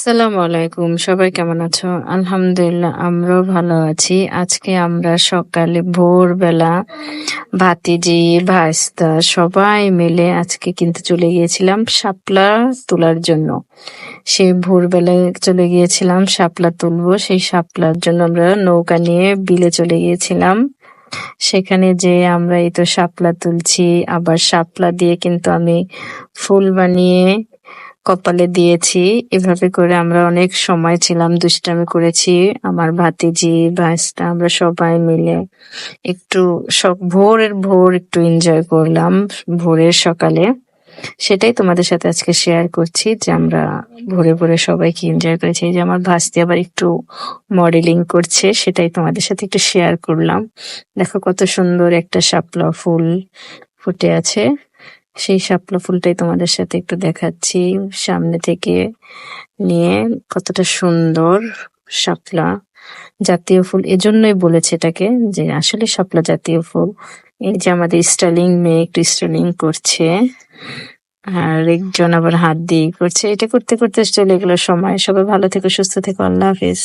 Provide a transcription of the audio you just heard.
আসসালামু আলাইকুম। সবাই কেমন আছো? আলহামদুলিল্লাহ আমরাও ভালো আছি। আজকে আমরা সকালে ভোরবেলা ভাতিজি, ভাইস্তা সবাই মিলে আজকে কিন্তু চলে গিয়েছিলাম শাপলা তোলার জন্য। সেই ভোরবেলায় চলে গিয়েছিলাম শাপলা তুলবো। সেই শাপলার জন্য আমরা নৌকা নিয়ে বিলে চলে গিয়েছিলাম। সেখানে যেয়ে আমরা এই তো শাপলা তুলছি। আবার শাপলা দিয়ে কিন্তু আমি ফুল বানিয়ে কপালে দিয়েছি। এভাবে করে আমরা অনেক সময় ছিলাম, দুষ্টামি করেছি। আমার ভাতিজি, ভাইস্তা আমরা সবাই মিলে একটু ভোরের ভোর একটু এনজয় করলাম ভোরের সকালে। সেটাই তোমাদের সাথে আজকে শেয়ার করছি যে আমরা ভোরে ভোরে সবাই কি এনজয় করেছি। এই যে আমার ভাস্তি আবার একটু মডেলিং করছে, সেটাই তোমাদের সাথে একটু শেয়ার করলাম। দেখো কত সুন্দর একটা শাপলা ফুল ফুটে আছে। সেই শাপলা ফুলটাই তোমাদের সাথে একটু দেখাচ্ছি সামনে থেকে নিয়ে। কতটা সুন্দর শাপলা জাতীয় ফুল, এজন্যই বলেছে এটাকে যে আসলে শাপলা জাতীয় ফুল। এই যে আমাদের স্টাইলিং মেয়ে একটু স্টাইলিং করছে, আর একজন আবার হাত দিয়ে করছে। এটা করতে করতে চলে গেল সময়। সবাই ভালো থেকো, সুস্থ থেকো, আল্লাহ হাফেজ।